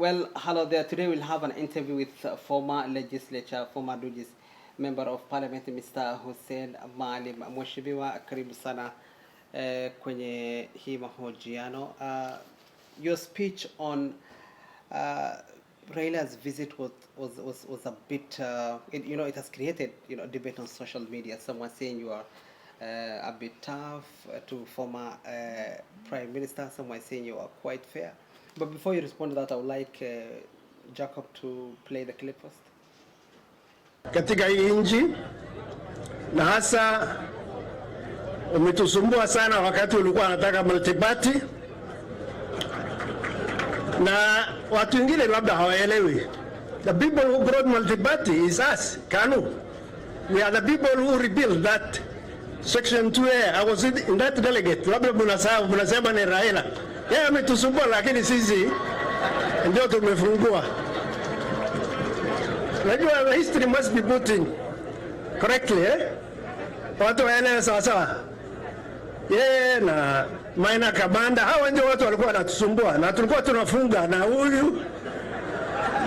Well, hello there. Today we'll have an interview with former Dujis member of parliament, Mr. Husein Maalim. Mheshimiwa, karibu sana kwenye hii mahojiano. Your speech on RAILA'S visit was a bit, it has created, debate on social media. Someone saying you are a bit tough to former Prime Minister. Someone saying you are quite fair. But before you respond to that, I would like Jacob to play the clip first. Katika hii nchi na hasa umetusumbua sana wakati ulikuwa anataka multiparty, na watu wengine labda hawaelewi. The people who brought multiparty is us, KANU. We are the people who rebuilt that section 2A. I was in that delegate. Labda mnasema ni Raila. Yeye ametusumbua, lakini sisi ndio tumefungua. Najua the history must be put in correctly, watu waelewe sawa sawa. Yeye na Maina Kabanda, hawa ndio watu walikuwa wanatusumbua, na tulikuwa tunafunga na huyu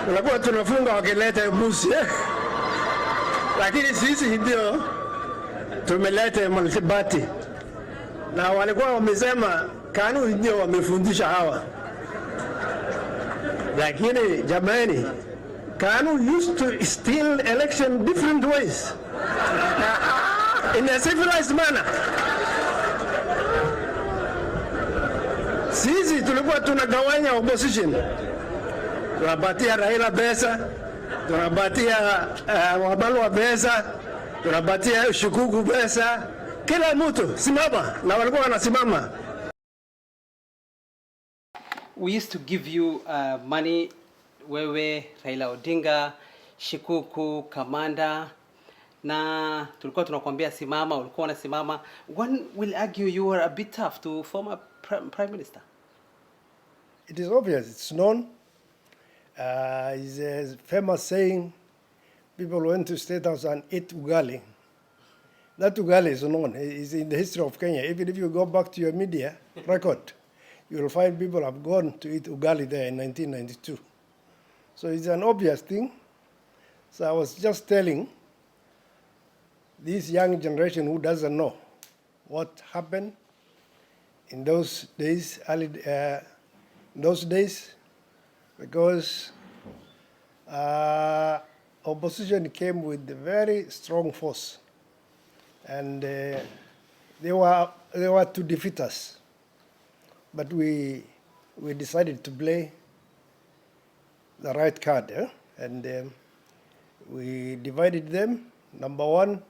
tulikuwa tunafunga wakileta busi, lakini sisi ndio tumeleta multiparty, na walikuwa wamesema KANU ndio wamefundisha hawa. Lakini jamani, KANU used to steal election different ways in a civilized manner. Sisi tulikuwa tunagawanya opposition, tunapatia Raila pesa, tunapatia Wabalwa pesa, tunapatia Shukuku pesa, kila mtu simama, na walikuwa wanasimama. We used to give you money, wewe, Raila Odinga, Shikuku, Kamanda, na tulikuwa tunakwambia simama, ulikuwa unasimama. One will argue you were a bit tough to former Prime Minister. It is obvious, it's known. It's a famous saying, people went to State House and ate ugali. That ugali is known, it's in the history of Kenya. Even if you go back to your media record, you will find people have gone to eat ugali there in 1992. So it's an obvious thing. So I was just telling this young generation who doesn't know what happened in those days, because opposition came with a very strong force, and they were to defeat us. But we decided to play the right card, and we divided them. Number one,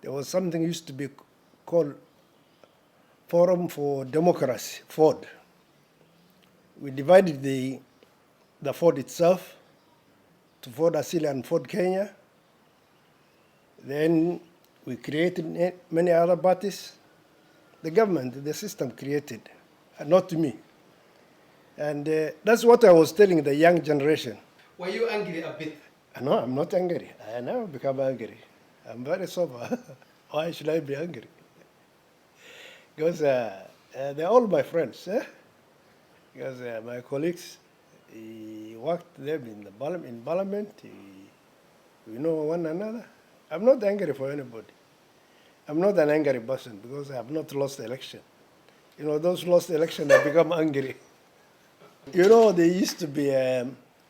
there was something used to be called Forum for Democracy, FORD. We divided the FORD itself to FORD Asili and FORD Kenya. Then we created many other parties. The government, the system created, not me. And that's what I was telling the young generation. Were you angry a bit? No, I'm not angry. I never become angry. I'm very sober. Why should I be angry? Because they're all my friends. Because my colleagues, he worked them in parliament. We know one another. I'm not angry for anybody. I'm not an angry person because I have not lost the election. Those lost the election have become angry. There used to be a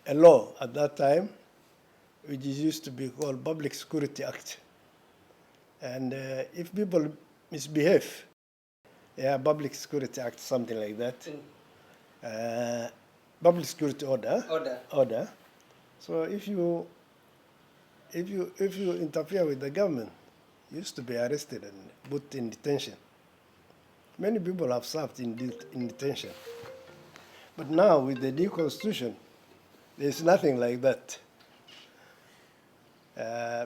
law at that time, which used to be called Public Security Act. And if people misbehave, Public Security Act, something like that. Public Security Order. So if you interfere with the government, you used to be arrested and put in detention. Many people have served in detention. But now, with the new constitution, there's nothing like that.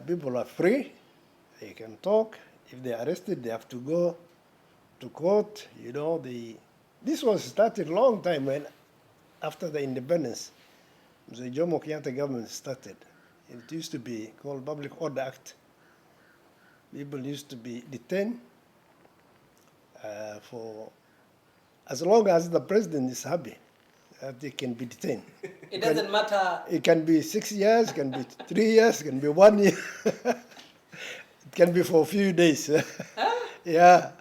People are free. They can talk. If they're arrested, they have to go to court. This was started a long time after the independence. The Jomo Kenyatta government started. It used to be called Public Order Act. People used to be detained for as long as the president is happy. that they can be detained. It doesn't matter. It can be 6 years, it can be 3 years, it can be 1 year. It can be for a few days. Huh? Yeah.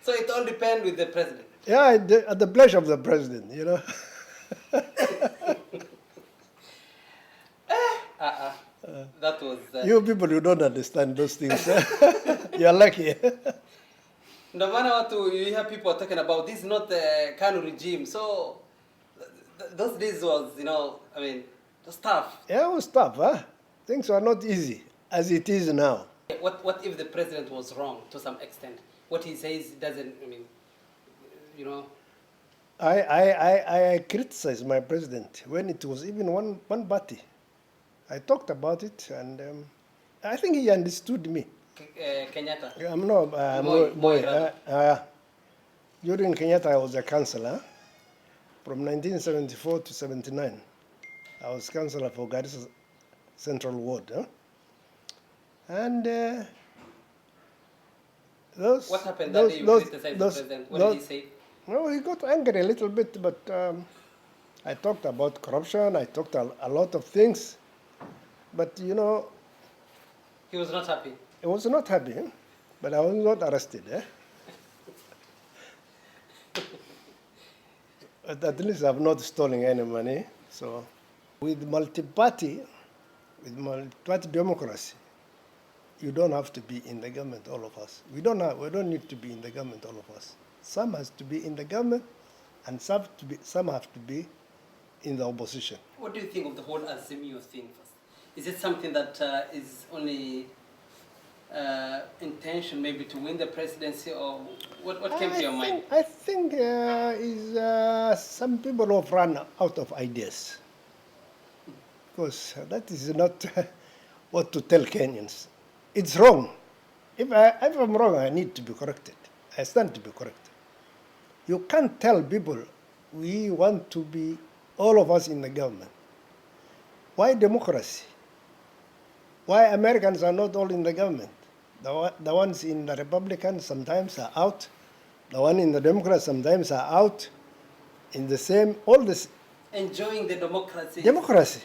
So it all depends with the president. Yeah, at the pleasure of the president, you know. That was... You people who don't understand those things, you're lucky. No matter what you hear people talking about, this is not the KANU regime. So those days was, you know, I mean, it was tough. Yeah, it was tough, huh? Things are not easy as it is now. What if the president was wrong to some extent? What he says doesn't, I mean, you know. I criticized my president when it was even one party. I talked about it, and I think he understood me. Kenyatta. I'm no Moi, during Kenyatta, I was a councillor from 1974 to 79. I was councillor for Garissa Central Ward. And those... What happened that day you criticized the president? What did he say? No, he got angry a little bit, but I talked about corruption, I talked a lot of things, but you know... He was not happy? He was not happy, but I was not arrested. But at least I've not stolen any money. So with multi-party democracy, you don't have to be in the government, all of us. We don't need to be in the government, all of us. Some has to be in the government, and some have to be in the opposition. What do you think of the whole Azimio thing first? Is it something that is only intention maybe to win the presidency, or what came to your mind? I think some people have run out of ideas, because that is not what to tell Kenyans. It's wrong. If I'm wrong, I need to be corrected. I stand to be corrected. You can't tell people we want to be all of us in the government. Why democracy? Why Americans are not all in the government? The ones in the Republicans sometimes are out. The one in the Democrats sometimes are out. In the same, all this. Enjoying the democracy. Democracy.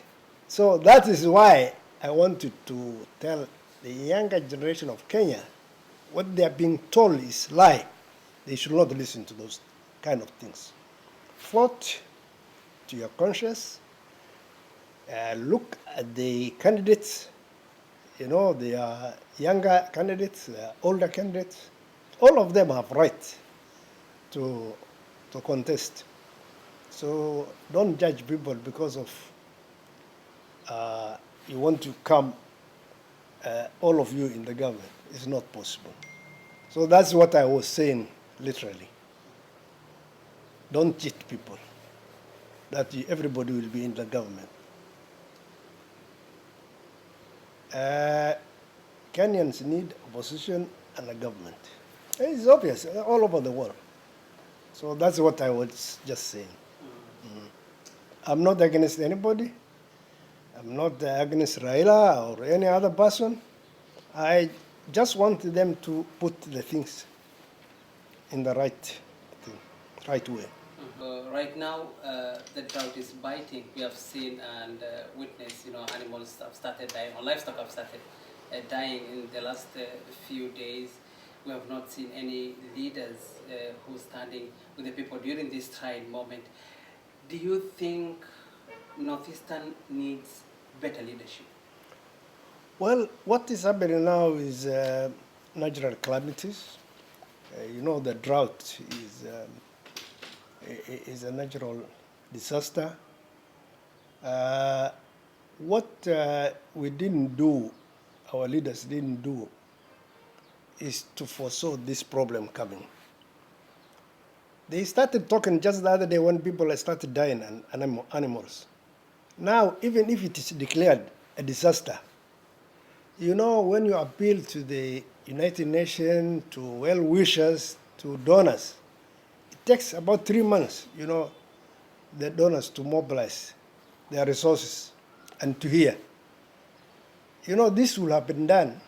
So that is why I wanted to tell the younger generation of Kenya what they are being told is lie. They should not listen to those kind of things. Vote to your conscience. Look at the candidates. You know, they are younger candidates, they are older candidates. All of them have right to contest. So don't judge people because of you want to come, all of you in the government. It's not possible. So that's what I was saying, literally. Don't cheat people, that everybody will be in the government. Kenyans need opposition and a government. It's obvious all over the world. So that's what I was just saying. I'm not against anybody. I'm not against Raila or any other person. I just want them to put the things in the right way. Right now, the drought is biting. We have seen and witnessed, you know, animals have started dying, or livestock have started dying in the last few days. We have not seen any leaders who are standing with the people during this trying moment. Do you think Northeastern needs better leadership? Well, what is happening now is natural calamities. You know, the drought is a natural disaster. What we didn't do, our leaders didn't do, is to foresaw this problem coming. They started talking just the other day when people started dying and animals. Now, even if it is declared a disaster, you know, when you appeal to the United Nations, to well-wishers, to donors, it takes about 3 months, you know, the donors to mobilize their resources and to hear. You know, this will have been done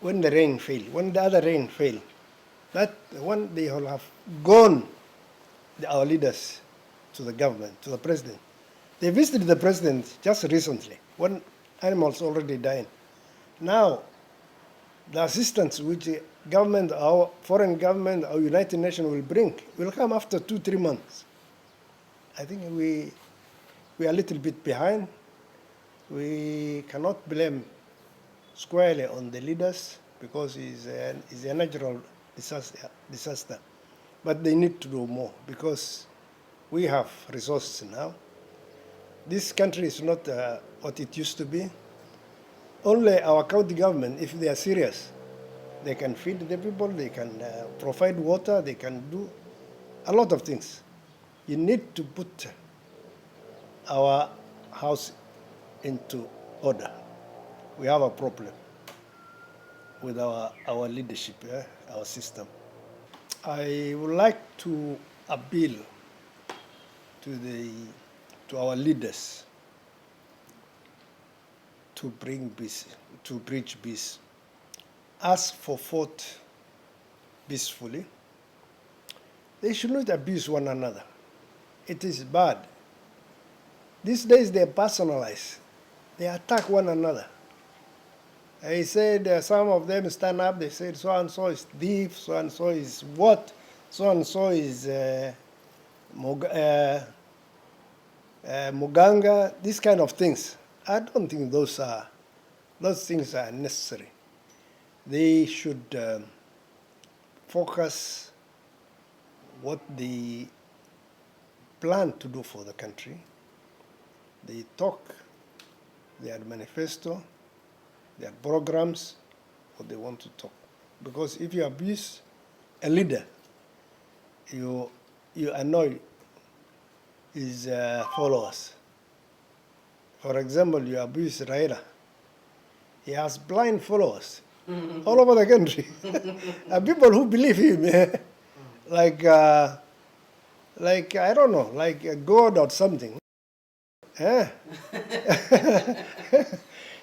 when the rain fail, when the other rain fail. That when they will have gone, our leaders, to the government, to the president. They visited the president just recently when animals already dying. Now, the assistance which the government, our foreign government, our United Nations will bring will come after 2-3 months. I think we are a little bit behind. We cannot blame squarely on the leaders because it's a natural disaster. But they need to do more because we have resources now. This country is not what it used to be. Only our county government, if they are serious, they can feed the people, they can provide water, they can do a lot of things. You need to put our house into order. We have a problem with our leadership, our system. I would like to appeal to our leaders to bring peace, to preach peace. Ask for vote peacefully. They should not abuse one another. It is bad. These days they personalize. They attack one another. I said some of them stand up, they said so-and-so is thief, so-and-so is what, so-and-so is Muganga, these kind of things. I don't think those things are necessary. They should focus what they plan to do for the country. They talk, their manifesto, their programs, what they want to talk. Because if you abuse a leader, you annoy his followers. For example, you abuse Raila. He has blind followers all over the country. And people who believe him, like I don't know, like a god or something.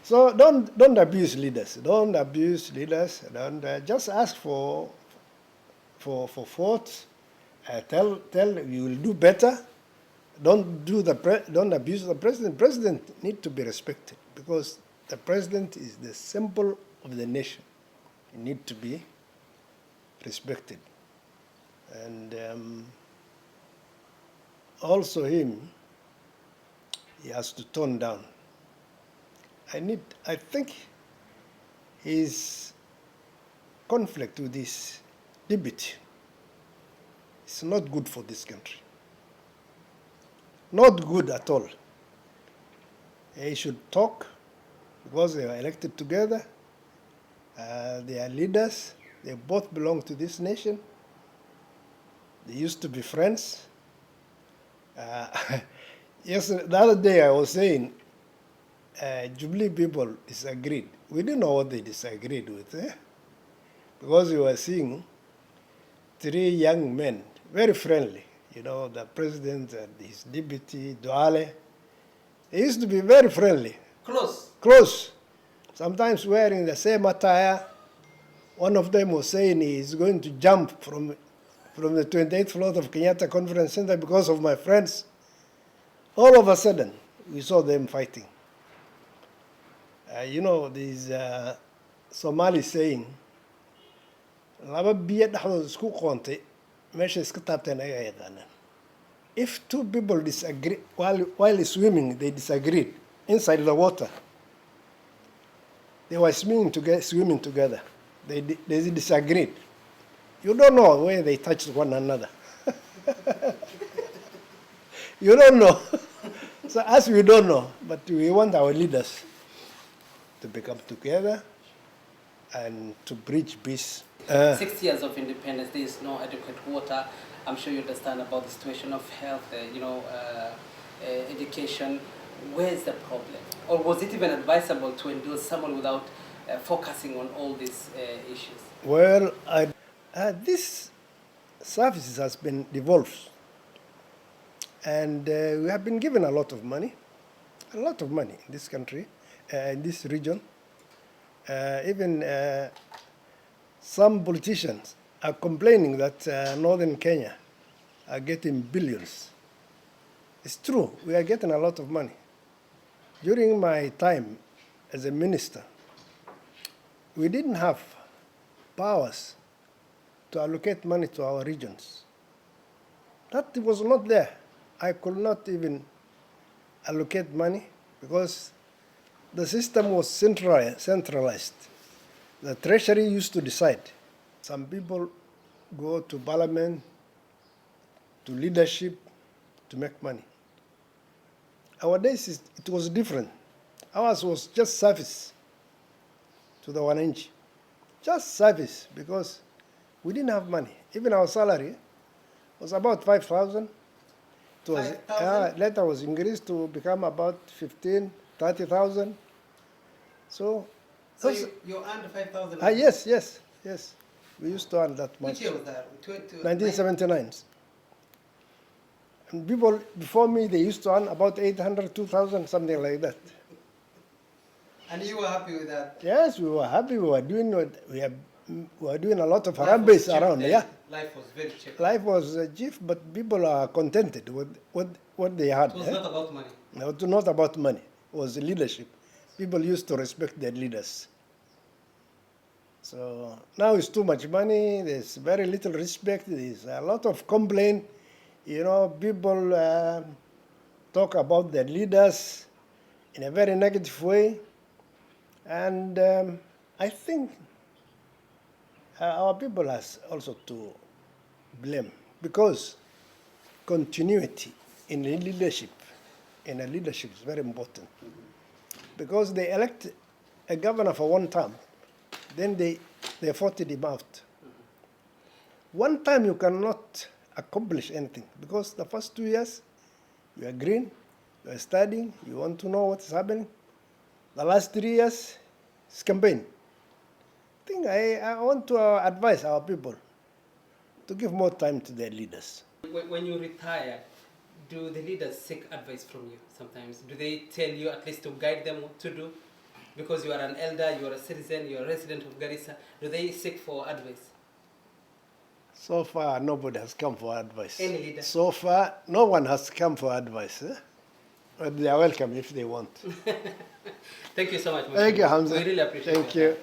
So don't abuse leaders. Don't abuse leaders. Don't just ask for votes. Tell you will do better. Don't abuse the president. President need to be respected because the president is the symbol of the nation. He need to be respected. And also he has to tone down. I think his conflict with his deputy is not good for this country. Not good at all. He should talk because they were elected together. They are leaders. They both belong to this nation. They used to be friends. Yes, the other day I was saying Jubilee people disagreed. We didn't know what they disagreed with, because we were seeing 3 young men, very friendly. You know, the president and his deputy, Duale. They used to be very friendly. Close. Sometimes wearing the same attire. One of them was saying he is going to jump from the 28th floor of Kenyatta Conference Center because of my friends. All of a sudden, we saw them fighting. You know, these Somali saying, if 2 people disagree, while swimming, they disagreed inside the water. They were swimming together. They disagreed. You don't know where they touched one another. You don't know. So as we don't know, but we want our leaders to become together and to bridge peace. 6 years of independence, there is no adequate water. I'm sure you understand about the situation of health, education. Where is the problem? Or was it even advisable to endorse someone without focusing on all these issues? Well, this services has been devolved. And we have been given a lot of money in this country, in this region. Even some politicians are complaining that northern Kenya are getting billions It's true, we are getting a lot of money. During my time as a minister, we didn't have powers to allocate money to our regions. That was not there. I could not even allocate money because the system was centralized. The treasury used to decide. Some people go to parliament, to leadership, to make money. Our days, it was different. Ours was just service to the wananchi. Just service, because we didn't have money. Even our salary was about 5,000. It was, 5,000? Later was increased to become about 15, 30,000. So you earned 5,000? Yes. We used to earn that much. Which year was that? 1979. And people before me, they used to earn about 800, 2,000, something like that. And you were happy with that? Yes, we were happy. We were doing a lot of Life Haram was cheap around. then. Yeah, Life was very cheap. life was cheap, but people are contented with what they had. It was not about money. No, it was not about money. It was leadership. People used to respect their leaders. So now it's too much money. There's very little respect. There's a lot of complaint. You know, people talk about their leaders in a very negative way. And I think our people has also to blame, because continuity in leadership is very important. Because they elect a governor for one term, then they voted him out. One time you cannot accomplish anything, because the first 2 years you are green, you are studying, you want to know what is happening. The last 3 years is campaign. I think I want to advise our people to give more time to their leaders. When you retire, do the leaders seek advice from you sometimes? Do they tell you at least to guide them what to do? Because you are an elder, you are a citizen, you are a resident of Garissa. Do they seek for advice? So far, nobody has come for advice. Any leader? So far, no one has come for advice. But they are welcome if they want. Thank you so much. Thank you, Hamza. We really appreciate it. Thank you.